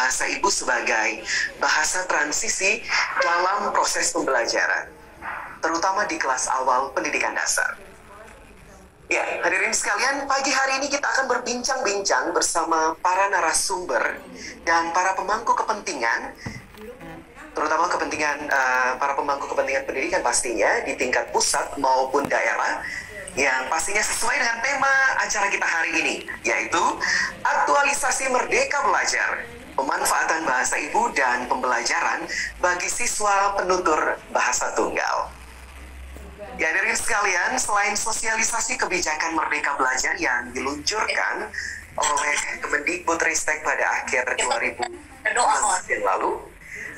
bahasa ibu sebagai bahasa transisi dalam proses pembelajaran, terutama di kelas awal pendidikan dasar. Ya, hadirin sekalian, pagi hari ini kita akan berbincang-bincang bersama para narasumber dan para pemangku kepentingan, terutama para pemangku kepentingan pendidikan pastinya di tingkat pusat maupun daerah, yang pastinya sesuai dengan tema acara kita hari ini, yaitu aktualisasi Merdeka Belajar, pemanfaatan bahasa ibu dan pembelajaran bagi siswa penutur bahasa tunggal. Ya, hadirin sekalian, selain sosialisasi kebijakan Merdeka Belajar yang diluncurkan oleh Kemendikbudristek pada akhir 2016 yang lalu,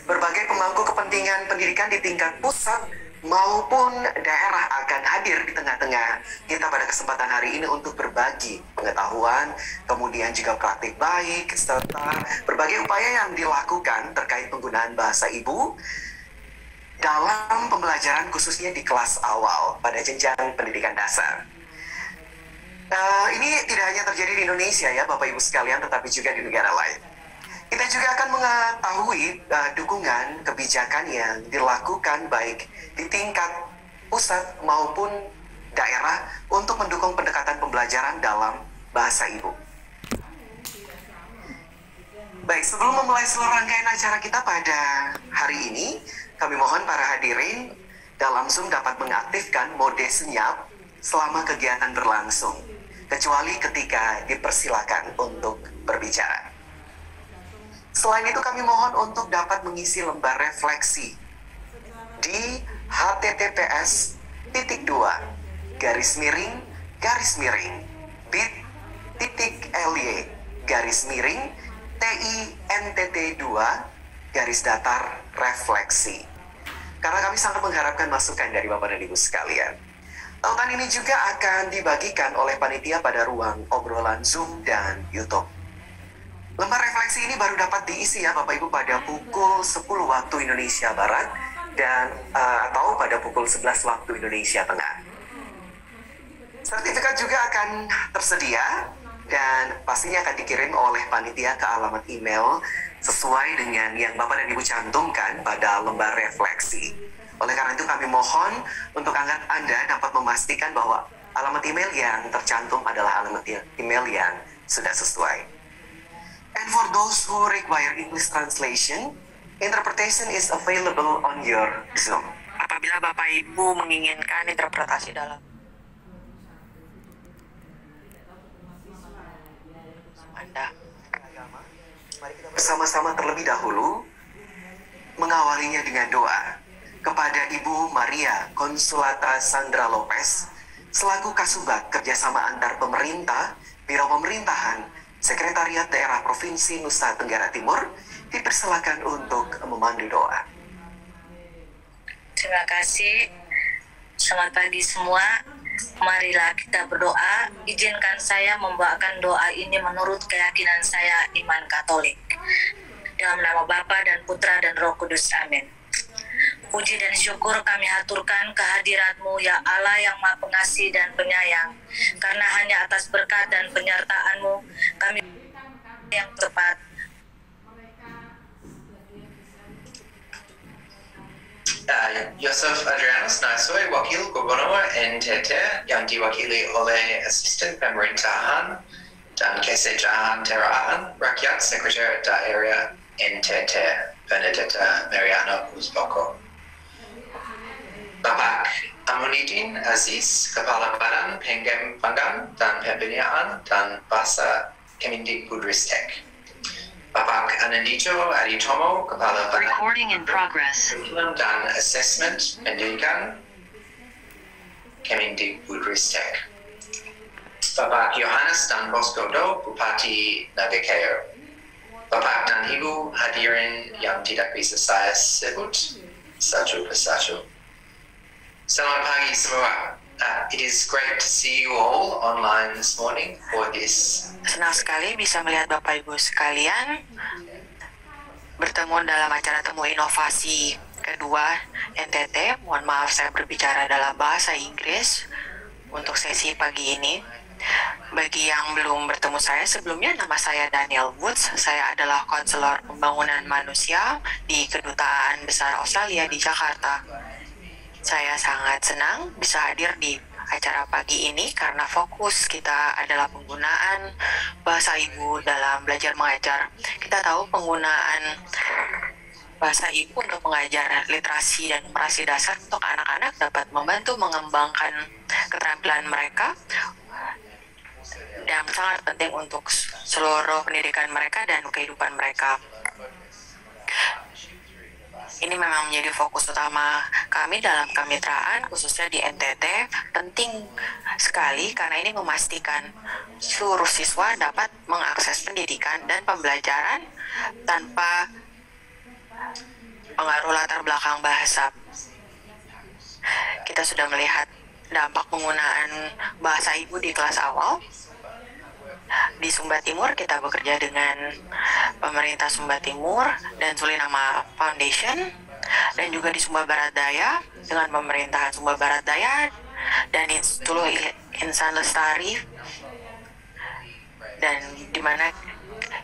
berbagai pemangku kepentingan pendidikan di tingkat pusat maupun daerah akan hadir di tengah-tengah kita pada kesempatan hari ini untuk berbagi pengetahuan, kemudian juga praktik baik, serta berbagai upaya yang dilakukan terkait penggunaan bahasa ibu dalam pembelajaran khususnya di kelas awal pada jenjang pendidikan dasar. Ini tidak hanya terjadi di Indonesia ya Bapak Ibu sekalian, tetapi juga di negara lain. Kita juga akan mengetahui dukungan kebijakan yang dilakukan baik di tingkat pusat maupun daerah untuk mendukung pendekatan pembelajaran dalam bahasa ibu. Baik, sebelum memulai seluruh rangkaian acara kita pada hari ini, kami mohon para hadirin dalam Zoom dapat mengaktifkan mode senyap selama kegiatan berlangsung, kecuali ketika dipersilakan untuk berbicara. Selain itu kami mohon untuk dapat mengisi lembar refleksi di https://bit.ly/TINTT2 refleksi. Karena kami sangat mengharapkan masukan dari Bapak dan Ibu sekalian. Tautan ini juga akan dibagikan oleh panitia pada ruang obrolan Zoom dan YouTube. Lembar refleksi ini baru dapat diisi ya Bapak Ibu pada pukul 10 waktu Indonesia Barat dan atau pada pukul 11 waktu Indonesia Tengah. Sertifikat juga akan tersedia dan pastinya akan dikirim oleh panitia ke alamat email sesuai dengan yang Bapak dan Ibu cantumkan pada lembar refleksi. Oleh karena itu kami mohon untuk Anda dapat memastikan bahwa alamat email yang tercantum adalah alamat email yang sudah sesuai. And for those who require English translation, interpretation is available on your Zoom. Apabila Bapak Ibu menginginkan interpretasi dalam Anda, mari kita bersama-sama terlebih dahulu mengawalinya dengan doa kepada Ibu Maria Consolata Sandra Lopez selaku Kasubag Kerjasama Antar Pemerintah, Biro Pemerintahan, Sekretariat Daerah Provinsi Nusa Tenggara Timur, dipersilakan untuk memandu doa. Terima kasih. Selamat pagi semua. Marilah kita berdoa. Izinkan saya membawakan doa ini menurut keyakinan saya iman Katolik. Dalam nama Bapa dan Putra dan Roh Kudus. Amin. Puji dan syukur kami haturkan kehadirat-Mu ya Allah yang Maha Pengasih dan Penyayang. Karena hanya atas berkat dan penyertaan-Mu kami yang tepat Yosef Adrianus Nasoy, Wakil Gubernur NTT yang diwakili oleh Asisten Pemerintahan dan Kesejahteraan Rakyat Sekretariat Daerah NTT Benedetta Mariano Uzboko. Bapak Amunidin Aziz, Kepala Badan Pengembangan dan Pembinaan dan Bahasa Kemendikbudristek. Bapak Anandijo Aditomo, Kepala Badan Curriculum dan Assessment Pendidikan Kemendikbudristek. Bapak Yohanes dan Bosco Do, Bupati Nagakeo. Bapak dan Ibu hadirin yang tidak bisa saya sebut satu persatu. Selamat pagi semua. It is great to see you all online this morning for this. senang sekali bisa melihat Bapak Ibu sekalian bertemu dalam acara temu inovasi kedua NTT. Mohon maaf saya berbicara dalam bahasa Inggris untuk sesi pagi ini. Bagi yang belum bertemu saya sebelumnya, nama saya Daniel Woods. Saya adalah konselor pembangunan manusia di Kedutaan Besar Australia di Jakarta. Saya sangat senang bisa hadir di acara pagi ini karena fokus kita adalah penggunaan bahasa ibu dalam belajar mengajar. Kita tahu penggunaan bahasa ibu untuk mengajar literasi dan numerasi dasar untuk anak-anak dapat membantu mengembangkan keterampilan mereka dan sangat penting untuk seluruh pendidikan mereka dan kehidupan mereka. Ini memang menjadi fokus utama kami dalam kemitraan, khususnya di NTT. Penting sekali karena ini memastikan seluruh siswa dapat mengakses pendidikan dan pembelajaran tanpa pengaruh latar belakang bahasa. Kita sudah melihat dampak penggunaan bahasa ibu di kelas awal. Di Sumba Timur kita bekerja dengan pemerintah Sumba Timur dan Sulinama Foundation, dan juga di Sumba Barat Daya dengan pemerintahan Sumba Barat Daya dan Institut Insan Lestari, dan di mana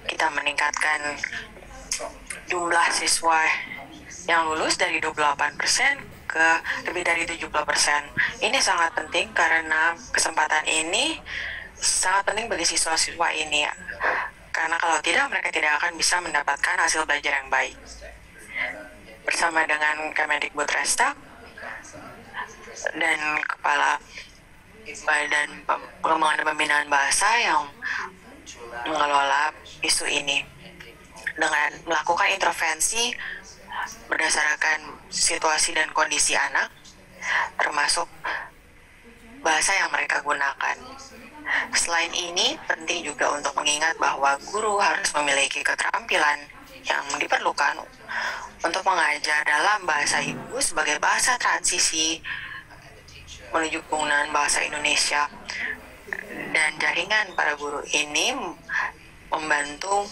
kita meningkatkan jumlah siswa yang lulus dari 28% ke lebih dari 70%. Ini sangat penting karena kesempatan ini sangat penting bagi siswa-siswa ini, karena kalau tidak mereka tidak akan bisa mendapatkan hasil belajar yang baik. Bersama dengan Kemendikbudristek dan Kepala Badan Pengembangan dan Pembinaan Bahasa yang mengelola isu ini dengan melakukan intervensi berdasarkan situasi dan kondisi anak, termasuk bahasa yang mereka gunakan. Selain ini, penting juga untuk mengingat bahwa guru harus memiliki keterampilan yang diperlukan untuk mengajar dalam bahasa ibu sebagai bahasa transisi menuju penggunaan bahasa Indonesia. Dan jaringan para guru ini membantu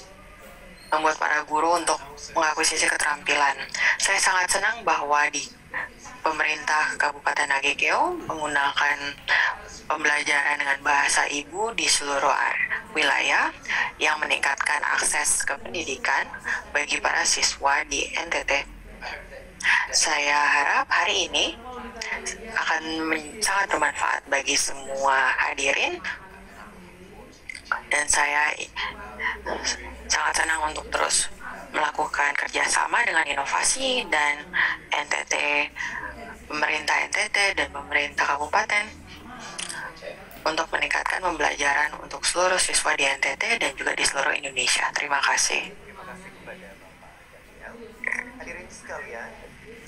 membuat para guru untuk mengakuisisi keterampilan. Saya sangat senang bahwa di pemerintah Kabupaten Nagekeo menggunakan pembelajaran dengan bahasa ibu di seluruh wilayah yang meningkatkan akses ke pendidikan bagi para siswa di NTT. Saya harap hari ini akan sangat bermanfaat bagi semua hadirin, dan saya sangat senang untuk terus melakukan kerjasama dengan inovasi dan NTT, pemerintah NTT dan pemerintah kabupaten untuk meningkatkan pembelajaran untuk seluruh siswa di NTT dan juga di seluruh Indonesia. Terima kasih. Hadirin sekalian,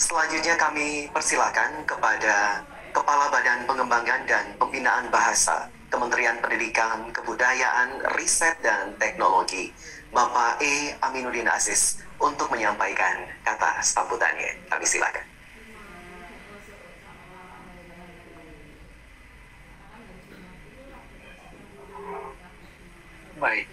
selanjutnya kami persilakan kepada Kepala Badan Pengembangan dan Pembinaan Bahasa Kementerian Pendidikan, Kebudayaan, Riset, dan Teknologi, Bapak E. Aminuddin Aziz, untuk menyampaikan kata sambutannya. Kami silakan. Baik,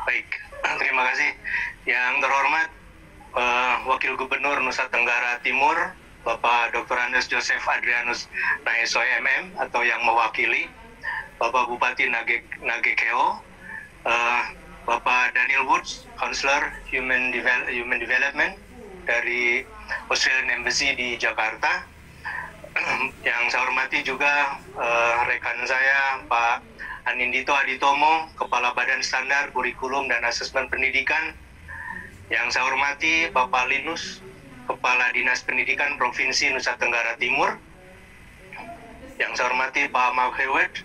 baik, terima kasih. Yang terhormat Wakil Gubernur Nusa Tenggara Timur, Bapak Dr. Andes Joseph Adrianus Naeso MM, atau yang mewakili, Bapak Bupati Nagekeo, Bapak Daniel Woods, Counselor Human Development dari Australian Embassy di Jakarta. Yang saya hormati juga rekan saya Pak Anindito Aditomo, Kepala Badan Standar Kurikulum dan Asesmen Pendidikan. Yang saya hormati Bapak Linus, Kepala Dinas Pendidikan Provinsi Nusa Tenggara Timur. Yang saya hormati Pak Mark Hewitt,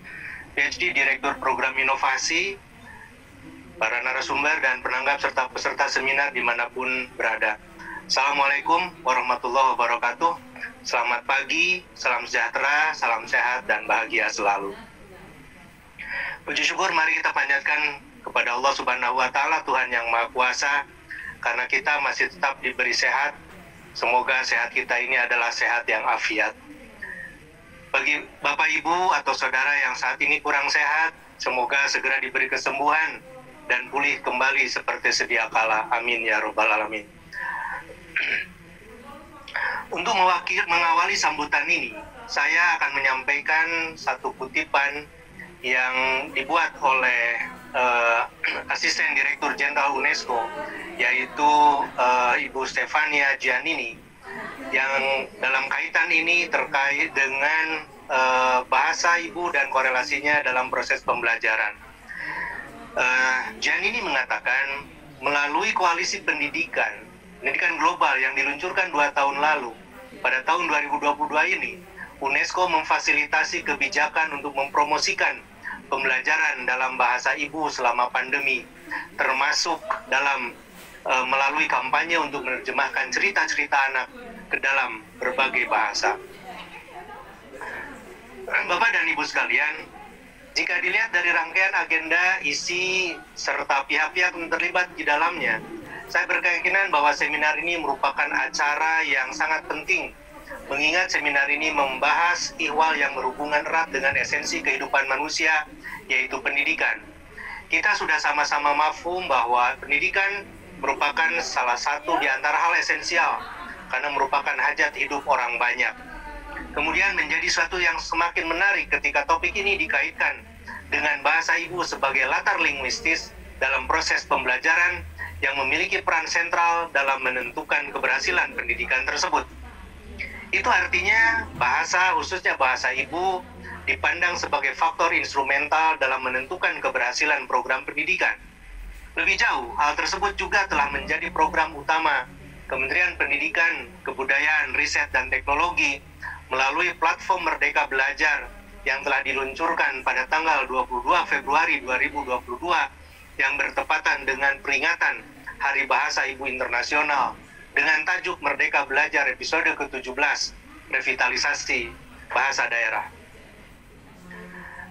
PhD Direktur Program Inovasi, para narasumber dan penanggap serta peserta seminar dimanapun berada. Assalamualaikum warahmatullahi wabarakatuh. Selamat pagi, salam sejahtera, salam sehat, dan bahagia selalu. Puji syukur mari kita panjatkan kepada Allah Subhanahu wa Ta'ala, Tuhan yang Maha Kuasa, karena kita masih tetap diberi sehat. Semoga sehat kita ini adalah sehat yang afiat. Bagi Bapak Ibu atau Saudara yang saat ini kurang sehat, semoga segera diberi kesembuhan dan pulih kembali seperti sedia kala. Amin ya robbal alamin. Untuk mengawali sambutan ini, saya akan menyampaikan satu kutipan yang dibuat oleh Asisten Direktur Jenderal UNESCO, yaitu Ibu Stefania Giannini, yang dalam kaitan ini terkait dengan bahasa ibu dan korelasinya dalam proses pembelajaran. Giannini mengatakan, melalui koalisi pendidikan global yang diluncurkan 2 tahun lalu, pada tahun 2022 ini, UNESCO memfasilitasi kebijakan untuk mempromosikan pembelajaran dalam bahasa ibu selama pandemi, termasuk dalam melalui kampanye untuk menerjemahkan cerita-cerita anak ke dalam berbagai bahasa. Bapak dan Ibu sekalian, jika dilihat dari rangkaian agenda, isi, serta pihak-pihak yang terlibat di dalamnya, saya berkeyakinan bahwa seminar ini merupakan acara yang sangat penting, mengingat seminar ini membahas ihwal yang berhubungan erat dengan esensi kehidupan manusia, yaitu pendidikan. Kita sudah sama-sama mafhum bahwa pendidikan merupakan salah satu di antara hal esensial, karena merupakan hajat hidup orang banyak. Kemudian menjadi suatu yang semakin menarik ketika topik ini dikaitkan dengan bahasa ibu sebagai latar linguistis dalam proses pembelajaran yang memiliki peran sentral dalam menentukan keberhasilan pendidikan tersebut. Itu artinya bahasa, khususnya bahasa ibu, dipandang sebagai faktor instrumental dalam menentukan keberhasilan program pendidikan. Lebih jauh, hal tersebut juga telah menjadi program utama Kementerian Pendidikan, Kebudayaan, Riset, dan Teknologi melalui platform Merdeka Belajar yang telah diluncurkan pada tanggal 22 Februari 2022 yang bertepatan dengan peringatan Hari Bahasa Ibu Internasional dengan tajuk Merdeka Belajar episode ke-17, Revitalisasi Bahasa Daerah.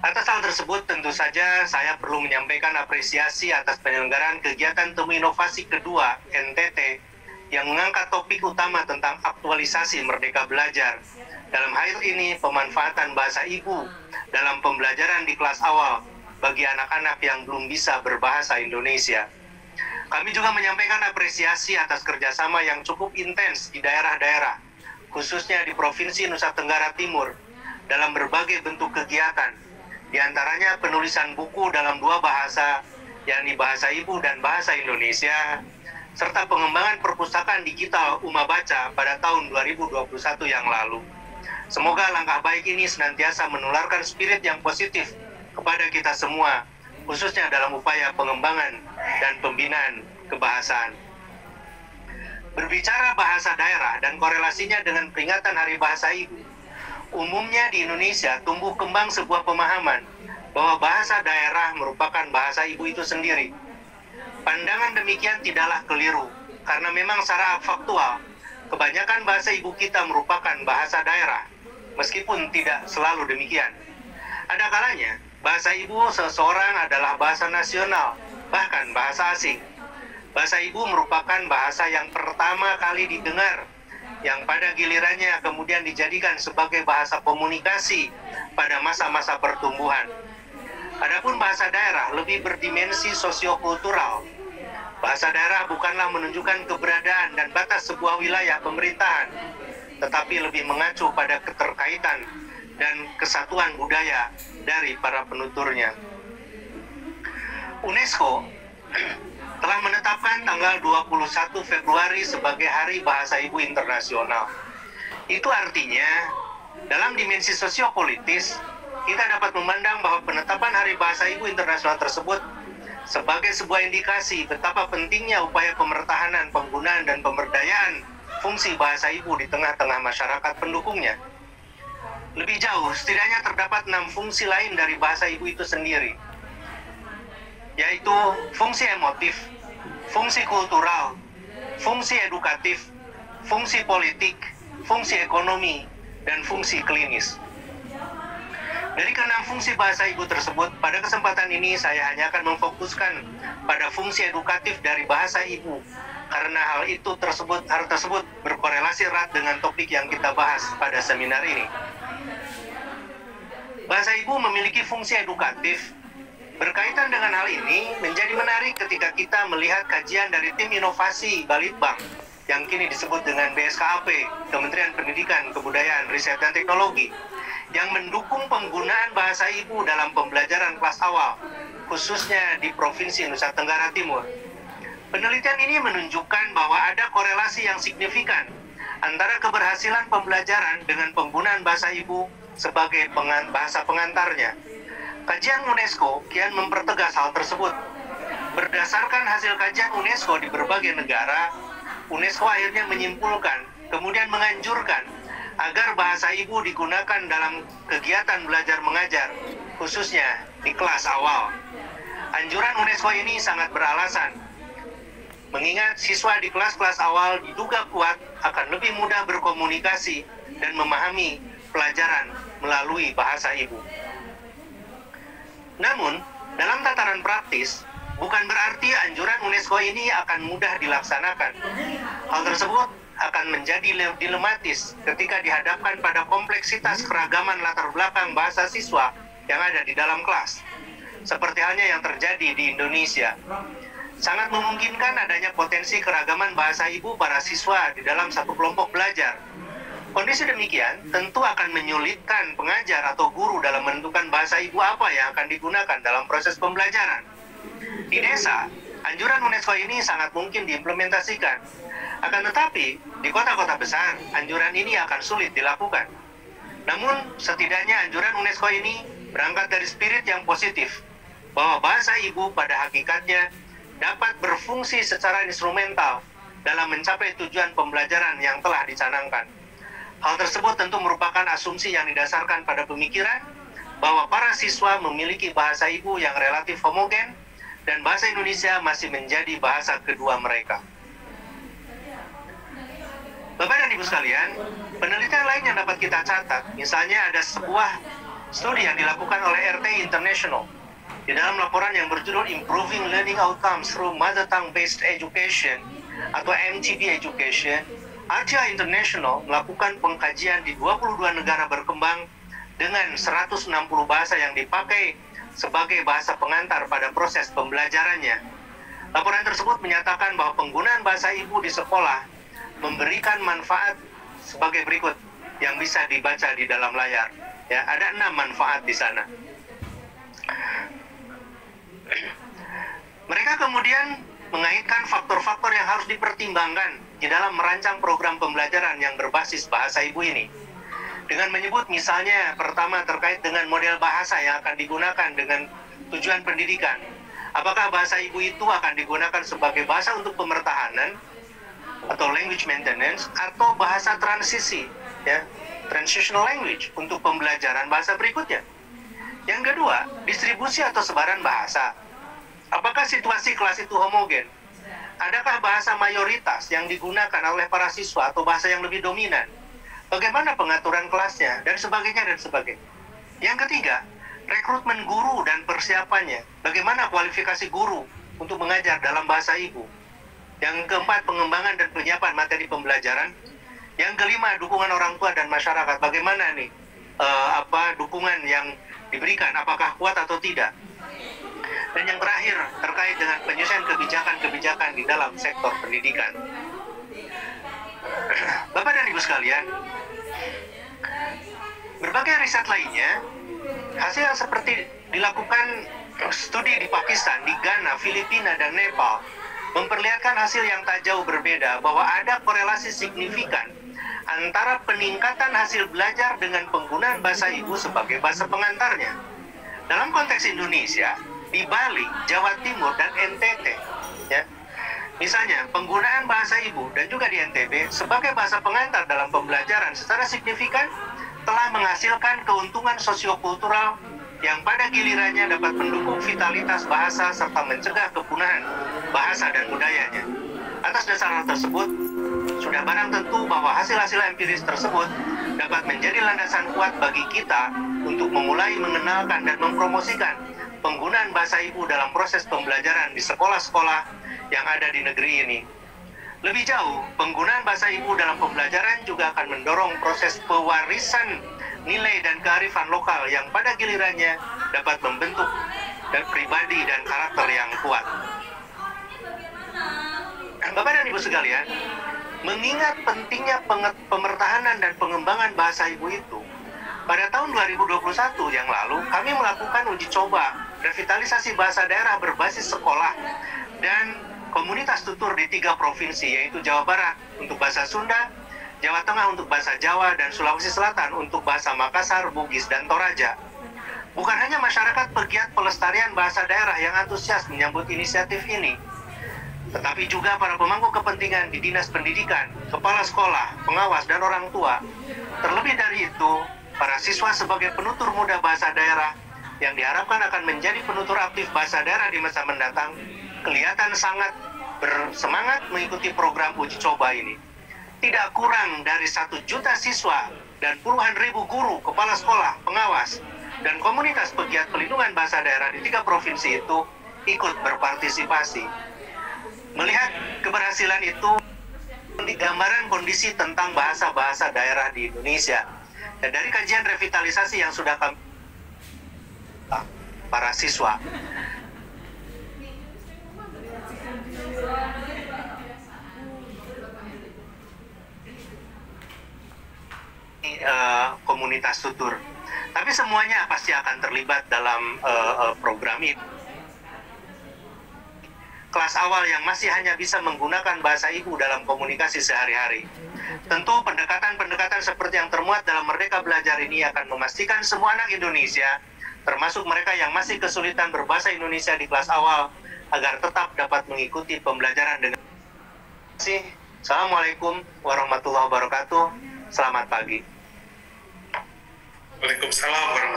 Atas hal tersebut, tentu saja saya perlu menyampaikan apresiasi atas penyelenggaraan kegiatan Temu Inovasi kedua NTT yang mengangkat topik utama tentang aktualisasi Merdeka Belajar. Dalam hal ini, pemanfaatan bahasa ibu dalam pembelajaran di kelas awal bagi anak-anak yang belum bisa berbahasa Indonesia. Kami juga menyampaikan apresiasi atas kerjasama yang cukup intens di daerah-daerah, khususnya di Provinsi Nusa Tenggara Timur, dalam berbagai bentuk kegiatan, di antaranya penulisan buku dalam 2 bahasa, yakni bahasa ibu dan bahasa Indonesia, serta pengembangan perpustakaan digital Uma Baca pada tahun 2021 yang lalu. Semoga langkah baik ini senantiasa menularkan spirit yang positif kepada kita semua, khususnya dalam upaya pengembangan dan pembinaan kebahasaan. Berbicara bahasa daerah dan korelasinya dengan peringatan Hari Bahasa Ibu, umumnya di Indonesia tumbuh kembang sebuah pemahaman bahwa bahasa daerah merupakan bahasa ibu itu sendiri. Pandangan demikian tidaklah keliru, karena memang secara faktual, kebanyakan bahasa ibu kita merupakan bahasa daerah, meskipun tidak selalu demikian. Ada kalanya, bahasa ibu seseorang adalah bahasa nasional, bahkan bahasa asing. Bahasa ibu merupakan bahasa yang pertama kali didengar, yang pada gilirannya kemudian dijadikan sebagai bahasa komunikasi pada masa-masa pertumbuhan. Adapun bahasa daerah lebih berdimensi sosiokultural. Bahasa daerah bukanlah menunjukkan keberadaan dan batas sebuah wilayah pemerintahan, tetapi lebih mengacu pada keterkaitan dan kesatuan budaya dari para penuturnya. UNESCO telah menetapkan tanggal 21 Februari sebagai Hari Bahasa Ibu Internasional. Itu artinya, dalam dimensi sosiopolitis, kita dapat memandang bahwa penetapan Hari Bahasa Ibu Internasional tersebut sebagai sebuah indikasi betapa pentingnya upaya pemertahanan, penggunaan, dan pemberdayaan fungsi bahasa ibu di tengah-tengah masyarakat pendukungnya. Lebih jauh, setidaknya terdapat 6 fungsi lain dari bahasa ibu itu sendiri, yaitu fungsi emotif, fungsi kultural, fungsi edukatif, fungsi politik, fungsi ekonomi, dan fungsi klinis. Dari ke-6 fungsi bahasa ibu tersebut, pada kesempatan ini saya hanya akan memfokuskan pada fungsi edukatif dari bahasa ibu, karena hal tersebut berkorelasi erat dengan topik yang kita bahas pada seminar ini. Bahasa ibu memiliki fungsi edukatif Berkaitan dengan hal ini, menjadi menarik ketika kita melihat kajian dari tim inovasi Balitbank yang kini disebut dengan BSKAP, Kementerian Pendidikan, Kebudayaan, Riset, dan Teknologi, yang mendukung penggunaan bahasa ibu dalam pembelajaran kelas awal, khususnya di Provinsi Nusa Tenggara Timur. Penelitian ini menunjukkan bahwa ada korelasi yang signifikan antara keberhasilan pembelajaran dengan penggunaan bahasa ibu sebagai bahasa pengantarnya. Kajian UNESCO kian mempertegas hal tersebut. Berdasarkan hasil kajian UNESCO di berbagai negara, UNESCO akhirnya menyimpulkan, kemudian menganjurkan agar bahasa ibu digunakan dalam kegiatan belajar mengajar, khususnya di kelas awal. Anjuran UNESCO ini sangat beralasan, mengingat siswa di kelas-kelas awal diduga kuat akan lebih mudah berkomunikasi dan memahami pelajaran melalui bahasa ibu. Namun, dalam tataran praktis, bukan berarti anjuran UNESCO ini akan mudah dilaksanakan. Hal tersebut akan menjadi dilematis ketika dihadapkan pada kompleksitas keragaman latar belakang bahasa siswa yang ada di dalam kelas. Seperti halnya yang terjadi di Indonesia. Sangat memungkinkan adanya potensi keragaman bahasa ibu para siswa di dalam satu kelompok belajar. Kondisi demikian tentu akan menyulitkan pengajar atau guru dalam menentukan bahasa ibu apa yang akan digunakan dalam proses pembelajaran. Di desa, anjuran UNESCO ini sangat mungkin diimplementasikan. Akan tetapi, di kota-kota besar, anjuran ini akan sulit dilakukan. Namun, setidaknya anjuran UNESCO ini berangkat dari spirit yang positif, bahwa bahasa ibu pada hakikatnya dapat berfungsi secara instrumental dalam mencapai tujuan pembelajaran yang telah dicanangkan. Hal tersebut tentu merupakan asumsi yang didasarkan pada pemikiran bahwa para siswa memiliki bahasa ibu yang relatif homogen dan bahasa Indonesia masih menjadi bahasa kedua mereka. Bapak dan Ibu sekalian, penelitian lain yang dapat kita catat, misalnya ada sebuah studi yang dilakukan oleh RT International di dalam laporan yang berjudul Improving Learning Outcomes Through Mother Tongue Based Education atau MTB Education. RTI International melakukan pengkajian di 22 negara berkembang dengan 160 bahasa yang dipakai sebagai bahasa pengantar pada proses pembelajarannya. Laporan tersebut menyatakan bahwa penggunaan bahasa ibu di sekolah memberikan manfaat sebagai berikut yang bisa dibaca di dalam layar. Ya, ada 6 manfaat di sana. Mereka kemudian mengaitkan faktor-faktor yang harus dipertimbangkan di dalam merancang program pembelajaran yang berbasis bahasa ibu ini. Dengan menyebut misalnya pertama terkait dengan model bahasa yang akan digunakan dengan tujuan pendidikan. Apakah bahasa ibu itu akan digunakan sebagai bahasa untuk pemertahanan atau language maintenance atau bahasa transisi, ya, transitional language untuk pembelajaran bahasa berikutnya. Yang kedua, distribusi atau sebaran bahasa. Apakah situasi kelas itu homogen? Adakah bahasa mayoritas yang digunakan oleh para siswa atau bahasa yang lebih dominan? Bagaimana pengaturan kelasnya? Dan sebagainya, dan sebagainya. Yang ketiga, rekrutmen guru dan persiapannya. Bagaimana kualifikasi guru untuk mengajar dalam bahasa ibu? Yang keempat, pengembangan dan penyiapan materi pembelajaran. Yang kelima, dukungan orang tua dan masyarakat. Bagaimana nih dukungan yang diberikan? Apakah kuat atau tidak? Dan yang terakhir, terkait dengan penyusunan kebijakan-kebijakan di dalam sektor pendidikan. Bapak dan Ibu sekalian, berbagai riset lainnya, hasil yang seperti dilakukan studi di Pakistan, di Ghana, Filipina, dan Nepal, memperlihatkan hasil yang tak jauh berbeda, bahwa ada korelasi signifikan antara peningkatan hasil belajar dengan penggunaan bahasa ibu sebagai bahasa pengantarnya. Dalam konteks Indonesia, di Bali, Jawa Timur, dan NTT, ya, misalnya penggunaan bahasa ibu dan juga di NTB sebagai bahasa pengantar dalam pembelajaran secara signifikan telah menghasilkan keuntungan sosiokultural yang pada gilirannya dapat mendukung vitalitas bahasa serta mencegah kepunahan bahasa dan budayanya. Atas dasar hal tersebut, sudah barang tentu bahwa hasil-hasil empiris tersebut dapat menjadi landasan kuat bagi kita untuk memulai mengenalkan dan mempromosikan penggunaan bahasa ibu dalam proses pembelajaran di sekolah-sekolah yang ada di negeri ini. Lebih jauh, penggunaan bahasa ibu dalam pembelajaran juga akan mendorong proses pewarisan nilai dan kearifan lokal yang pada gilirannya dapat membentuk dan pribadi dan karakter yang kuat. Bapak dan Ibu sekalian, mengingat pentingnya pemertahanan dan pengembangan bahasa ibu itu, pada tahun 2021 yang lalu, kami melakukan uji coba revitalisasi bahasa daerah berbasis sekolah dan komunitas tutur di 3 provinsi, yaitu Jawa Barat untuk bahasa Sunda, Jawa Tengah untuk bahasa Jawa, dan Sulawesi Selatan untuk bahasa Makassar, Bugis, dan Toraja. Bukan hanya masyarakat pegiat pelestarian bahasa daerah yang antusias menyambut inisiatif ini, tetapi juga para pemangku kepentingan di Dinas Pendidikan, kepala sekolah, pengawas, dan orang tua. Terlebih dari itu, para siswa sebagai penutur muda bahasa daerah yang diharapkan akan menjadi penutur aktif bahasa daerah di masa mendatang, kelihatan sangat bersemangat mengikuti program uji coba ini. Tidak kurang dari 1 juta siswa dan puluhan ribu guru, kepala sekolah, pengawas, dan komunitas pegiat pelindungan bahasa daerah di 3 provinsi itu ikut berpartisipasi. Melihat keberhasilan itu, gambaran kondisi tentang bahasa-bahasa daerah di Indonesia. Dan dari kajian revitalisasi yang sudah kami para siswa, komunitas tutur. Tapi semuanya pasti akan terlibat dalam program ini. Kelas awal yang masih hanya bisa menggunakan bahasa ibu dalam komunikasi sehari-hari. Tentu pendekatan-pendekatan seperti yang termuat dalam Merdeka Belajar ini akan memastikan semua anak Indonesia, termasuk mereka yang masih kesulitan berbahasa Indonesia di kelas awal, agar tetap dapat mengikuti pembelajaran dengan. Terima kasih. Assalamualaikum warahmatullahi wabarakatuh. Selamat pagi. Waalaikumsalam warahmatullahi wabarakatuh.